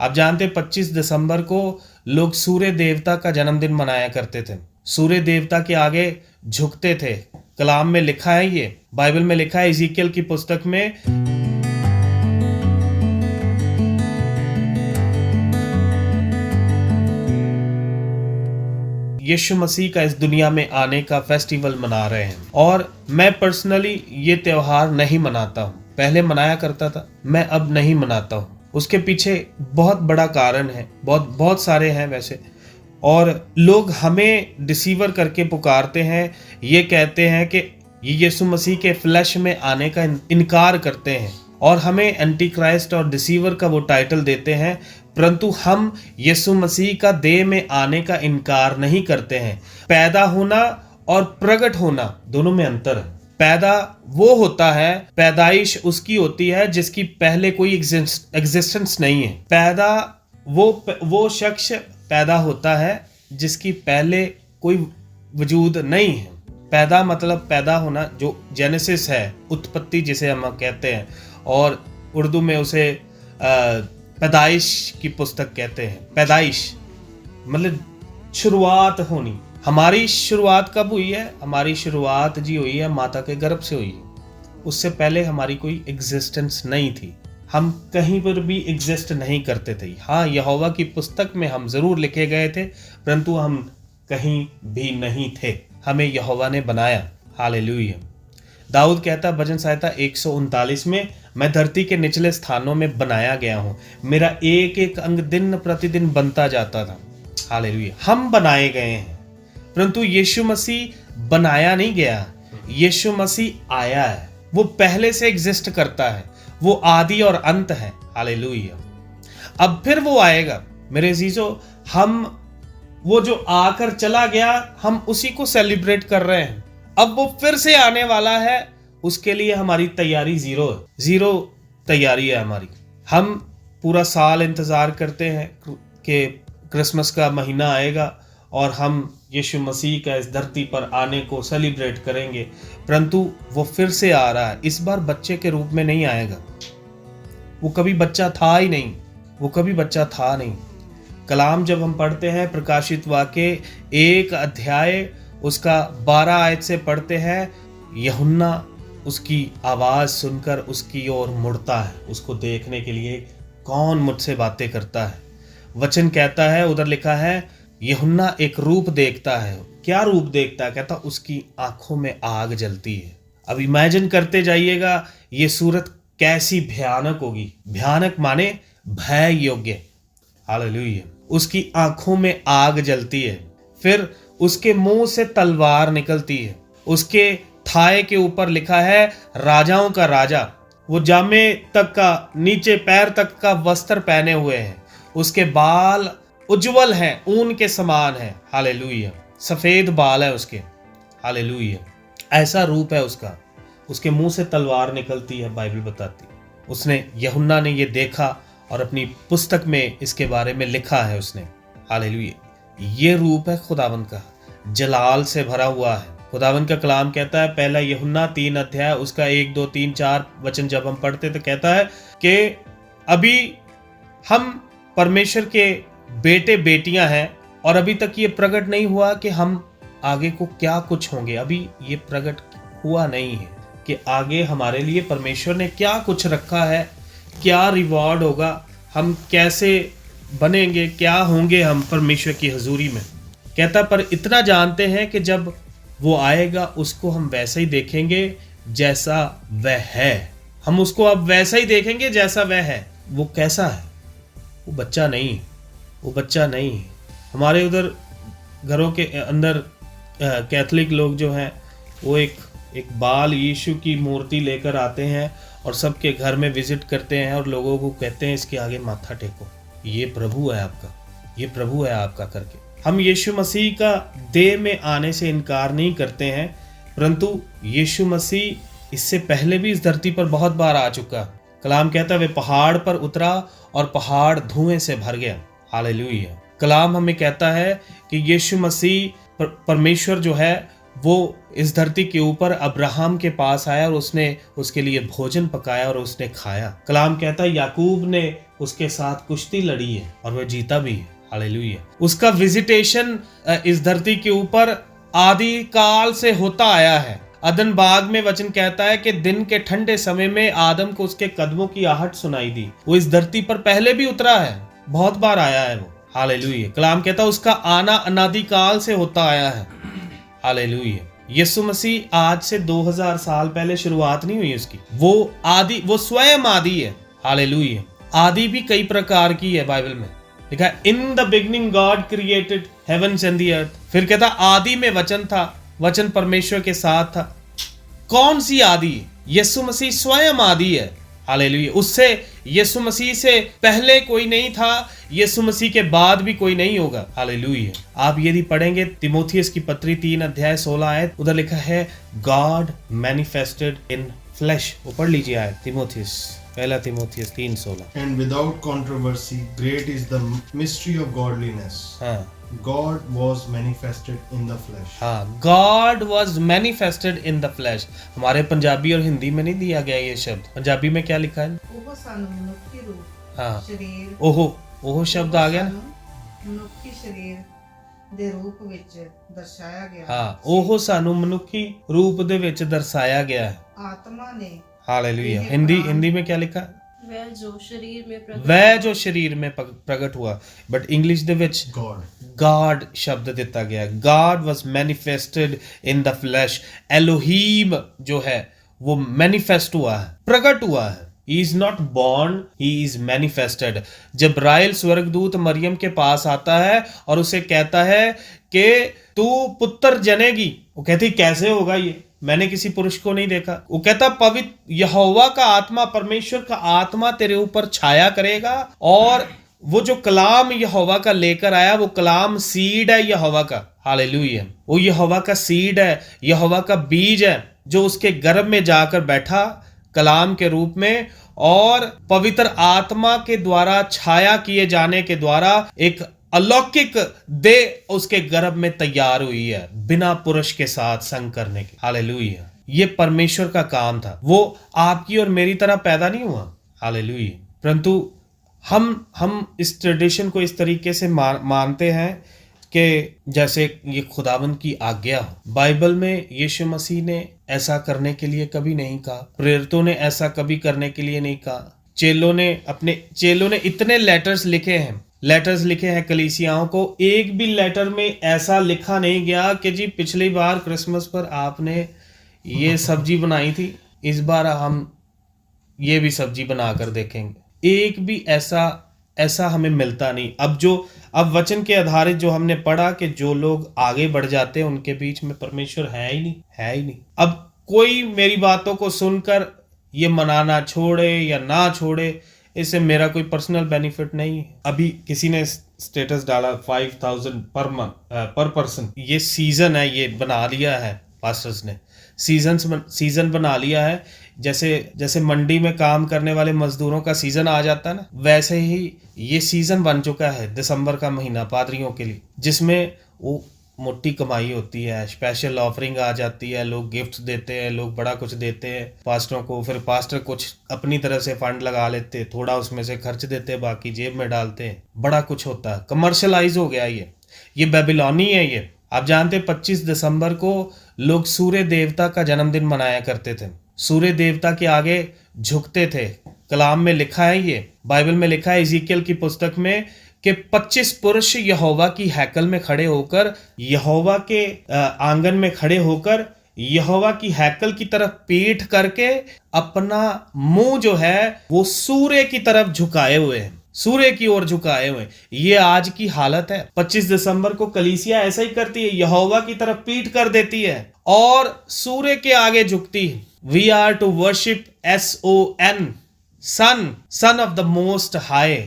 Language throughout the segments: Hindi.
आप जानते 25 दिसंबर को लोग सूर्य देवता का जन्मदिन मनाया करते थे, सूर्य देवता के आगे झुकते थे। कलाम में लिखा है, ये बाइबल में लिखा है, इज़ीकियल की पुस्तक में, यीशु मसीह का इस दुनिया में आने का फेस्टिवल मना रहे हैं। और मैं पर्सनली ये त्योहार नहीं मनाता हूँ। पहले मनाया करता था, मैं अब नहीं मनाता हूँ। उसके पीछे बहुत बड़ा कारण है, बहुत सारे हैं वैसे। और लोग हमें डिसीवर करके पुकारते हैं, ये कहते हैं कि ये यीशु मसीह के फ्लैश में आने का इनकार करते हैं और हमें एंटी क्राइस्ट और डिसीवर का वो टाइटल देते हैं, परंतु हम यीशु मसीह का देह में आने का इनकार नहीं करते हैं। पैदा होना और प्रकट होना दोनों में अंतर है। पैदा वो होता है, पैदाइश उसकी होती है जिसकी पहले कोई एग्जिस्टेंस नहीं है। पैदा वो शख्स पैदा होता है जिसकी पहले कोई वजूद नहीं है। पैदा मतलब पैदा होना, जो जेनेसिस है, उत्पत्ति जिसे हम कहते हैं, और उर्दू में उसे पैदाइश की पुस्तक कहते हैं। पैदाइश मतलब शुरुआत होनी। हमारी शुरुआत कब हुई है? हमारी शुरुआत जी हुई है माता के गर्भ से हुई है। उससे पहले हमारी कोई एग्जिस्टेंस नहीं थी, हम कहीं पर भी एग्जिस्ट नहीं करते थे। हाँ, यहोवा की पुस्तक में हम ज़रूर लिखे गए थे, परंतु हम कहीं भी नहीं थे, हमें यहोवा ने बनाया। हालेलुया। दाऊद कहता भजन संहिता 139 में, मैं धरती के निचले स्थानों में बनाया गया हूँ, मेरा एक एक अंग दिन प्रतिदिन बनता जाता था। हालेलुया। हम बनाए गए हैं, परंतु यीशु मसीह बनाया नहीं गया, यीशु मसीह आया है। वो पहले से एग्जिस्ट करता है, वो आदि और अंत है। हालेलुया। अब फिर वो आएगा। मेरे अजीजों, हम वो जो आकर चला गया, हम उसी को सेलिब्रेट कर रहे हैं। अब वो फिर से आने वाला है, उसके लिए हमारी तैयारी जीरो तैयारी है हमारी। हम पूरा साल इंतज़ार करते हैं कि क्रिसमस का महीना आएगा और हम यीशु मसीह का इस धरती पर आने को सेलिब्रेट करेंगे, परंतु वो फिर से आ रहा है। इस बार बच्चे के रूप में नहीं आएगा, वो कभी बच्चा था ही नहीं, वो कभी बच्चा था नहीं। कलाम जब हम पढ़ते हैं, प्रकाशित वाक्य 1 अध्याय उसका 12 आयत से पढ़ते हैं, यूहन्ना उसकी आवाज़ सुनकर उसकी ओर मुड़ता है, उसको देखने के लिए कौन मुझसे बातें करता है। वचन कहता है, उधर लिखा है, यूहन्ना एक रूप देखता है। क्या रूप देखता है? कहता उसकी आंखों में आग जलती है। अब इमेजिन करते जाइएगा ये सूरत कैसी भयानक होगी। भयानक माने भय योग्य। हालेलुया। उसकी आंखों में आग जलती है, फिर उसके मुंह से तलवार निकलती है, उसके थाए के ऊपर लिखा है राजाओं का राजा। वो जामे तक का, नीचे पैर तक का वस्त्र पहने हुए हैं, उसके बाल उज्जवल हैं, ऊन के समान है। हालेलुया। सफेद बाल है उसके। हालेलुया। ऐसा रूप है उसका। उसके मुंह से तलवार निकलती है, बाइबल बताती है। उसने, यूहन्ना ने ये देखा और अपनी पुस्तक में इसके बारे में लिखा है उसने। हालेलुया। ये रूप है खुदावंद का, जलाल से भरा हुआ है। खुदावंद का कलाम कहता है, पहला यूहन्ना 3 अध्याय उसका 1, 2, 3, 4 वचन जब हम पढ़ते तो कहता है कि अभी हम परमेश्वर के बेटे बेटियां हैं और अभी तक ये प्रकट नहीं हुआ कि हम आगे को क्या कुछ होंगे। अभी ये प्रकट हुआ नहीं है कि आगे हमारे लिए परमेश्वर ने क्या कुछ रखा है, क्या रिवॉर्ड होगा, हम कैसे बनेंगे, क्या होंगे हम परमेश्वर की हजूरी में। कहता पर इतना जानते हैं कि जब वो आएगा उसको हम वैसा ही देखेंगे जैसा वह है। हम उसको अब वैसा ही देखेंगे जैसा वह है। वो कैसा है? वो बच्चा नहीं, वो बच्चा नहीं है। हमारे उधर घरों के अंदर कैथलिक लोग जो हैं वो एक बाल यीशु की मूर्ति लेकर आते हैं और सबके घर में विजिट करते हैं और लोगों को कहते हैं इसके आगे माथा टेको, ये प्रभु है आपका, ये प्रभु है आपका करके। हम यीशु मसीह का देह में आने से इनकार नहीं करते हैं, परंतु यीशु मसीह इससे पहले भी इस धरती पर बहुत बार आ चुका। कलाम कहता है वे पहाड़ पर उतरा और पहाड़ धुएं से भर गया। हालेलुया। कलाम हमें कहता है कि यीशु मसीह परमेश्वर जो है वो इस धरती के ऊपर अब्राहम के पास आया और उसने उसके लिए भोजन पकाया और उसने खाया। कलाम कहता है याकूब ने उसके साथ कुश्ती लड़ी है और वह जीता भी है। हालेलुया। उसका विजिटेशन इस धरती के ऊपर आदि काल से होता आया है। अदन बाग में वचन कहता है कि दिन के ठंडे समय में आदम को उसके कदमों की आहट सुनाई दी। वो इस धरती पर पहले भी उतरा है, बहुत बार आया है वो। हालेलुया। कलाम कहता है उसका आना अनादि काल से होता आया है। हालेलुया। यीशु मसीह आज से 2000 साल पहले शुरुआत नहीं हुई उसकी। वो स्वयं आदि है। हालेलुया। आदि भी कई प्रकार की है बाइबल में लिखा है, in the beginning God created heavens and the earth. फिर कहता आदि में वचन था, वचन परमेश्वर के साथ था। कौन सी आदि? यीशु मसीह स्वयं आदि है। हालेलुया। उससे यीशु मसीह से पहले कोई नहीं था, यीशु मसीह के बाद भी कोई नहीं होगा। हालेलुया। आप यदि पढ़ेंगे तिमोथियस की पत्री 3 अध्याय 16 आयत, उधर लिखा है गॉड मैनिफेस्टेड इन फ्लैश। वो पढ़ लीजिए आयत, तिमोथियस, पहला Timothy 3:16। And without controversy great is the mystery of godliness. हाँ, God was manifested in the flesh. हाँ, God was manifested in the flesh। हमारे पंजाबी और हिंदी में नहीं दिया गया ये शब्द। पंजाबी में क्या लिखा है? ओहो सानू मनुक्खी रूप हाँ, शरीर ओहो शब्द आ गया ना। मनुक्खी शरीर ਦੇ ਰੂਪ ਵਿੱਚ ਦਰਸਾਇਆ ਗਿਆ। हाँ, ओहो सानू मनुखी रूप दे विच दर्शाया गया है। आत्मा ने हालेलुया। हिंदी में क्या लिखा? वह जो शरीर में प्रगट हुआ। But English they which God शब्द दिता गया। God was manifested in the flash. Elohim जो है वो मैनिफेस्ट हुआ है, प्रकट हुआ है। He is not born, he is manifested। जब्राइल स्वर्गदूत मरियम के पास आता है और उसे कहता है कि तू पुत्र जनेगी। वो कहती कैसे होगा ये, मैंने किसी पुरुष को नहीं देखा। वो कहता पवित्र यहोवा का आत्मा, परमेश्वर का आत्मा तेरे ऊपर छाया करेगा। और वो जो कलाम यहोवा का लेकर आया, वो कलाम सीड है यहोवा का। हालेलुया। वो यहोवा का सीड है, यहोवा का बीज है, जो उसके गर्भ में जाकर बैठा कलाम के रूप में, और पवित्र आत्मा के द्वारा छाया किए जाने के द्वारा एक अलौकिक देह उसके गर्भ में तैयार हुई है, बिना पुरुष के साथ संग करने के। हालेलुया। ये परमेश्वर का काम था। वो आपकी और मेरी तरह पैदा नहीं हुआ। हालेलुया। परंतु हम इस ट्रेडिशन को इस तरीके से मानते हैं कि जैसे ये खुदावंद की आज्ञा हो। बाइबल में यीशु मसीह ने ऐसा करने के लिए कभी नहीं कहा, प्रेरितों ने ऐसा कभी करने के लिए नहीं कहा। चेलों ने इतने लेटर्स लिखे हैं कलीसियाओं को, एक भी लेटर में ऐसा लिखा नहीं गया कि जी पिछली बार क्रिसमस पर आपने ये सब्जी बनाई थी, इस बार हम ये भी सब्जी बनाकर देखेंगे। एक भी ऐसा हमें मिलता नहीं। अब वचन के आधारित जो हमने पढ़ा कि जो लोग आगे बढ़ जाते हैं उनके बीच में परमेश्वर है ही नहीं। अब कोई मेरी बातों को सुनकर ये मनाना छोड़े या ना छोड़े, इससे मेरा कोई पर्सनल बेनिफिट नहीं है। अभी किसी ने स्टेटस डाला 5000 पर पर्सन। ये सीजन है, ये बना लिया है पास्टर्स ने, सीजन बना लिया है। जैसे मंडी में काम करने वाले मजदूरों का सीजन आ जाता है ना, वैसे ही ये सीजन बन चुका है दिसंबर का महीना पादरियों के लिए, जिसमें वो मोटी कमाई होती है, स्पेशल ऑफरिंग आ जाती है, लोग गिफ्ट देते हैं, लोग बड़ा कुछ देते हैं पास्टरों को। फिर पास्टर कुछ अपनी तरफ से फंड लगा लेते, थोड़ा उसमें से खर्च देते, बाकी जेब में डालते हैं। बड़ा कुछ होता है, कमर्शलाइज हो गया ये बेबीलोनी है। ये आप जानते 25 दिसंबर को लोग सूर्य देवता का जन्मदिन मनाया करते थे, सूर्य देवता के आगे झुकते थे। कलाम में लिखा है, ये बाइबल में लिखा है इज़ीकियल की पुस्तक में कि 25 पुरुष यहोवा की हैकल में खड़े होकर, यहोवा के आंगन में खड़े होकर, यहोवा की हैकल की तरफ पीठ करके अपना मुंह जो है वो सूर्य की तरफ झुकाए हुए हैं, सूर्य की ओर झुकाए हुए। ये आज की हालत है। 25 दिसंबर को कलीसिया ऐसा ही करती है, यहोवा की तरफ पीठ कर देती है और सूर्य के आगे झुकती है। We are to worship SON, son of the most high,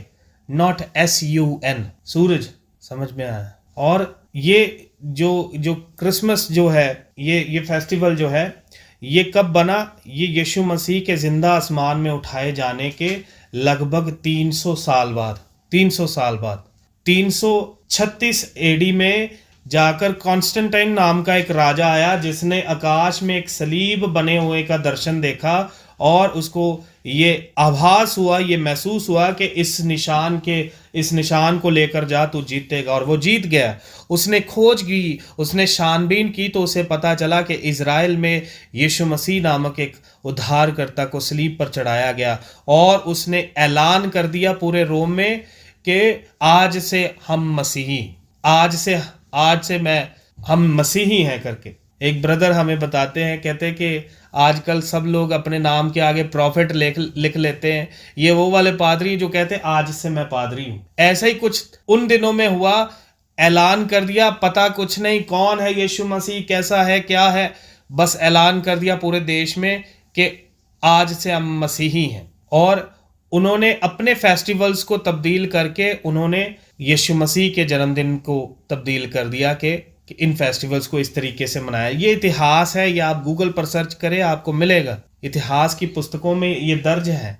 not SUN, सूरज। समझ में आया? और ये जो क्रिसमस जो है, ये फेस्टिवल जो है, ये कब बना? ये यीशु मसीह के जिंदा आसमान में उठाए जाने के लगभग 300 साल बाद 336 AD में जाकर कॉन्स्टेंटाइन नाम का एक राजा आया जिसने आकाश में एक सलीब बने हुए का दर्शन देखा और उसको ये आभास हुआ, ये महसूस हुआ कि इस निशान को लेकर जा, तू जीतेगा। और वो जीत गया। उसने खोज की, उसने छानबीन की, तो उसे पता चला कि इज़राइल में यीशु मसीह नामक एक उद्धारकर्ता को सलीब पर चढ़ाया गया। और उसने ऐलान कर दिया पूरे रोम में कि आज से हम मसीही, हम मसीही हैं करके। एक ब्रदर हमें बताते हैं, कहते हैं कि आजकल सब लोग अपने नाम के आगे प्रॉफिट लिख लेते हैं। ये वो वाले पादरी जो कहते हैं आज से मैं पादरी हूँ। ऐसा ही कुछ उन दिनों में हुआ। ऐलान कर दिया, पता कुछ नहीं कौन है यीशु मसीह, कैसा है, क्या है, बस ऐलान कर दिया पूरे देश में कि आज से हम मसीही हैं। और उन्होंने अपने फेस्टिवल्स को तब्दील करके उन्होंने यीशु मसीह के जन्मदिन को तब्दील कर दिया कि इन फेस्टिवल्स को इस तरीके से मनाया। ये इतिहास है, ये आप गूगल पर सर्च करें आपको मिलेगा। इतिहास की पुस्तकों में ये दर्ज है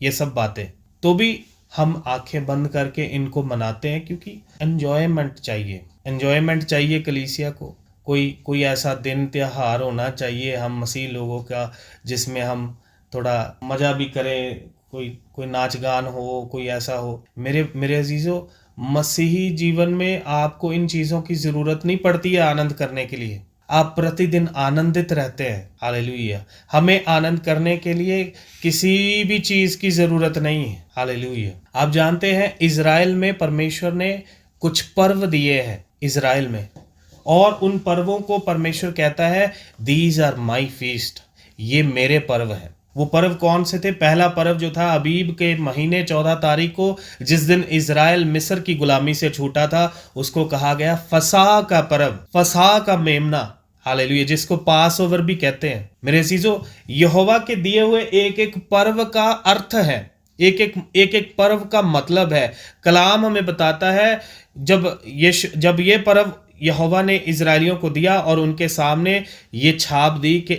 ये सब बातें। तो भी हम आंखें बंद करके इनको मनाते हैं क्योंकि एंजॉयमेंट चाहिए कलीसिया को। कोई ऐसा दिन त्योहार होना चाहिए हम मसीह लोगों का जिसमें हम थोड़ा मज़ा भी करें, कोई नाच गान हो, कोई ऐसा हो। मेरे अजीज़ों, मसीही जीवन में आपको इन चीज़ों की ज़रूरत नहीं पड़ती है आनंद करने के लिए। आप प्रतिदिन आनंदित रहते हैं। हालेलुया। हमें आनंद करने के लिए किसी भी चीज़ की ज़रूरत नहीं है। हालेलुया। आप जानते हैं इज़राइल में परमेश्वर ने कुछ पर्व दिए हैं इज़राइल में, और उन पर्वों को परमेश्वर कहता है दीज आर माई फीस्ट, ये मेरे पर्व हैं। वो पर्व कौन से थे? पहला पर्व जो था अबीब के महीने 14 तारीख को, जिस दिन इज़राइल मिस्र की गुलामी से छूटा था, उसको कहा गया फसह का पर्व, फसह का मेमना। हालेलुया। जिसको पास ओवर भी कहते हैं। मेरे अजीजों, यहोवा के दिए हुए एक एक पर्व का अर्थ है, एक एक पर्व का मतलब है। कलाम हमें बताता है जब ये पर्व यहोवा ने इजराइलियों को दिया और उनके सामने ये छाप दी कि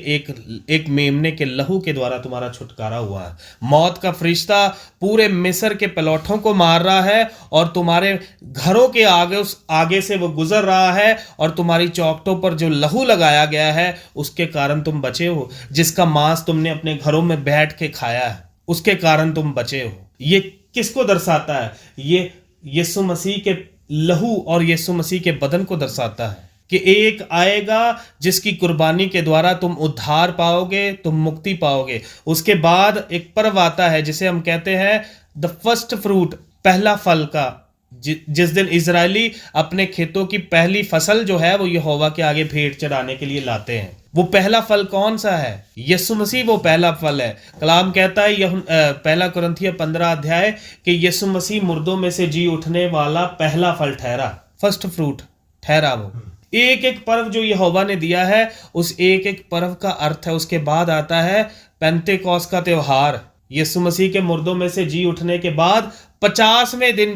एक मेमने के लहू के द्वारा तुम्हारा छुटकारा हुआ है। मौत का फरिश्ता पूरे मिस्र के पलौठों को मार रहा है और तुम्हारे घरों के आगे से वो गुजर रहा है, और तुम्हारी चौखटों पर जो लहू लगाया गया है उसके कारण तुम बचे हो। जिसका मांस तुमने अपने घरों में बैठ के खाया है उसके कारण तुम बचे हो। ये किसको दर्शाता है? ये यीशु मसीह के लहू और यीशु मसीह के बदन को दर्शाता है कि एक आएगा जिसकी कुर्बानी के द्वारा तुम उद्धार पाओगे, तुम मुक्ति पाओगे। उसके बाद एक पर्व आता है जिसे हम कहते हैं द फर्स्ट फ्रूट, पहला फल का, जिस दिन इजरायली अपने खेतों की पहली फसल जो है वो यहोवा के आगे भेंट चढ़ाने के लिए लाते हैं। वो पहला फल कौन सा है? यीशु मसीह वो पहला फल है। कलाम कहता है पहला कुरिन्थियों 15 अध्याय कि यीशु मसीह मुर्दों में से जी उठने वाला पहला फल ठहरा, फर्स्ट फ्रूट ठहरा। वो एक एक पर्व जो यहोवा ने दिया है उस एक एक पर्व का अर्थ है। उसके बाद आता है पेंतेकोस का त्योहार। यीशु मसीह के मुर्दों में से जी उठने के बाद 50वें दिन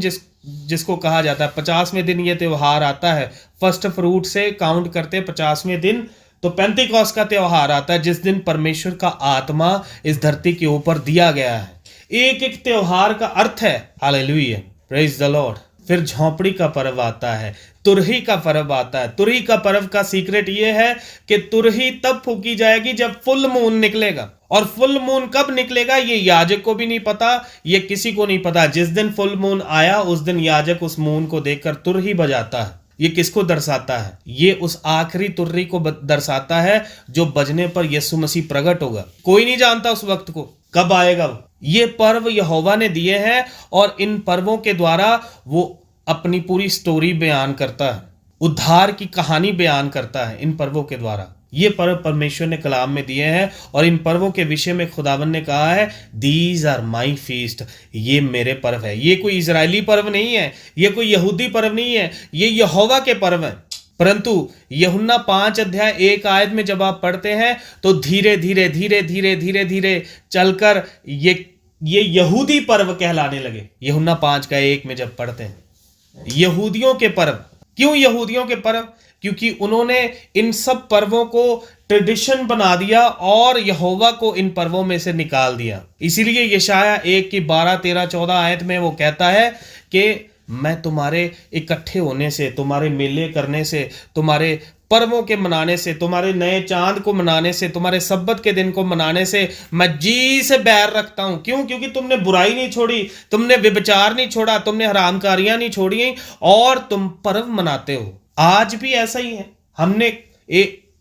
जिसको कहा जाता है 50वें दिन ये त्योहार आता है। फर्स्ट फ्रूट से काउंट करते 50वें दिन तो पेंतिकोस का त्योहार आता है, जिस दिन परमेश्वर का आत्मा इस धरती के ऊपर दिया गया है। एक एक त्योहार का अर्थ है। Hallelujah, praise the Lord. फिर झोंपड़ी का पर्व आता है, तुरही का पर्व आता है। तुरही का पर्व का सीक्रेट ये है कि तुरही तब फूकी जाएगी जब फुल मून निकलेगा, और फुल मून कब निकलेगा ये याजक को भी नहीं पता, ये किसी को नहीं पता। जिस दिन फुल मून आया उस दिन याजक उस मून को देखकर तुरही बजाता है। ये किसको दर्शाता है? ये उस आखिरी तुर्री को दर्शाता है जो बजने पर यीशु मसीह प्रकट होगा। कोई नहीं जानता उस वक्त को कब आएगा वो। ये पर्व यहोवा ने दिए हैं और इन पर्वों के द्वारा वो अपनी पूरी स्टोरी बयान करता है, उद्धार की कहानी बयान करता है इन पर्वों के द्वारा। ये पर्व परमेश्वर ने कलाम में दिए हैं और इन पर्वों के विषय में खुदावन ने कहा है दीज आर माई फीस्ट, ये मेरे पर्व है। ये कोई इजरायली पर्व नहीं है, ये कोई यहूदी पर्व नहीं है, ये यहोवा के पर्व है। परंतु यूहन्ना 5 अध्याय 1 आयत में जब आप पढ़ते हैं तो धीरे धीरे धीरे धीरे धीरे धीरे चलकर ये यहूदी पर्व कहलाने लगे। यूहन्ना 5 का 1 में जब पढ़ते हैं यहूदियों के पर्व। क्यों यहूदियों के पर्व? क्योंकि उन्होंने इन सब पर्वों को ट्रेडिशन बना दिया और यहोवा को इन पर्वों में से निकाल दिया। इसीलिए यशाया 1 की 12, 13, 14 आयत में वो कहता है कि मैं तुम्हारे इकट्ठे होने से, तुम्हारे मेले करने से, तुम्हारे पर्वों के मनाने से, तुम्हारे नए चांद को मनाने से, तुम्हारे सब्बत के दिन को मनाने से मैं जी से बैर रखता हूं। क्यों? क्योंकि तुमने बुराई नहीं छोड़ी, तुमने व्यभिचार नहीं छोड़ा, तुमने हरामकारियां नहीं छोड़ी और तुम पर्व मनाते हो। आज भी ऐसा ही है। हमने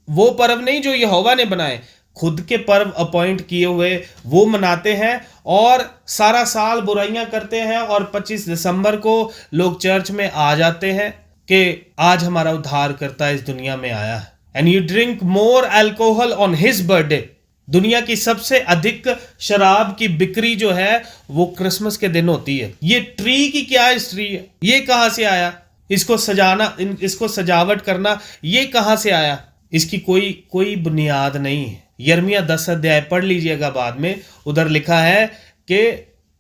वो पर्व नहीं जो यहोवा ने बनाए, खुद के पर्व अपॉइंट किए हुए वो मनाते हैं और सारा साल बुराइयां करते हैं और 25 दिसंबर को लोग चर्च में आ जाते हैं कि आज हमारा उद्धारकर्ता इस दुनिया में आया है। And you drink more alcohol on his birthday. दुनिया की सबसे अधिक शराब की बिक्री जो है वो क्रिसमस के दिन होती है। ये ट्री की क्या हिस्ट्री है? ये कहां से आया? इसको सजाना, इसको सजावट करना, ये कहां से आया? इसकी कोई बुनियाद नहीं है। यिर्मयाह 10 अध्याय पढ़ लीजिएगा बाद में, उधर लिखा है कि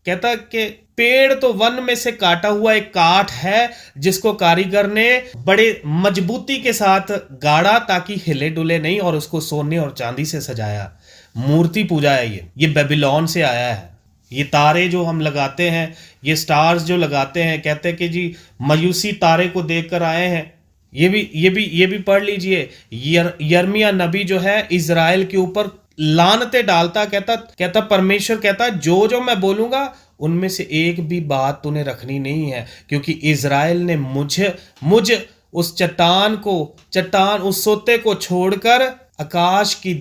कहता कि पेड़ तो वन में से काटा हुआ एक काठ है जिसको कारीगर ने बड़े मजबूती के साथ गाड़ा ताकि हिले डुले नहीं, और उसको सोने और चांदी से सजाया। मूर्ति पूजा है ये बेबीलोन से आया है। ये तारे जो हम लगाते हैं, ये स्टार्स जो लगाते हैं, कहते हैं कि जी मयूसी तारे को देखकर आए हैं। ये भी पढ़ लीजिए। यिर्मयाह नबी जो है इजराइल के ऊपर लानते डालता, कहता परमेश्वर कहता जो मैं बोलूंगा उनमें से एक भी बात तूने रखनी नहीं है, क्योंकि इजराइल ने मुझ उस चट्टान उस सोते को छोड़कर आकाश की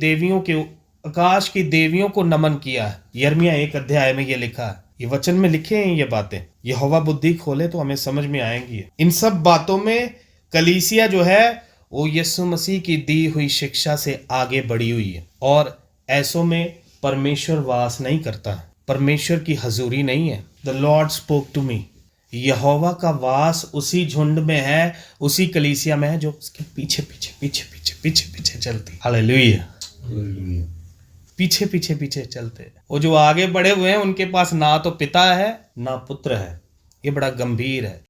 देवियों को नमन किया है। यिर्मयाह 1 अध्याय में ये लिखा है। ये वचन में लिखे हैं ये बातें। यहोवा बुद्धि खोले तो हमें समझ में आएंगी। इन सब बातों में कलीसिया जो है वो यीशु मसीह की दी हुई शिक्षा से आगे बढ़ी हुई है, और ऐसों में परमेश्वर वास नहीं करता, परमेश्वर की हजूरी नहीं है। The lord spoke to me. यहोवा का वास उसी झुंड में है, उसी कलीसिया में है जो उसके पीछे चलती। हालेलुया। पीछे चलते। वो जो आगे बढ़े हुए हैं उनके पास ना तो पिता है ना पुत्र है। ये बड़ा गंभीर है।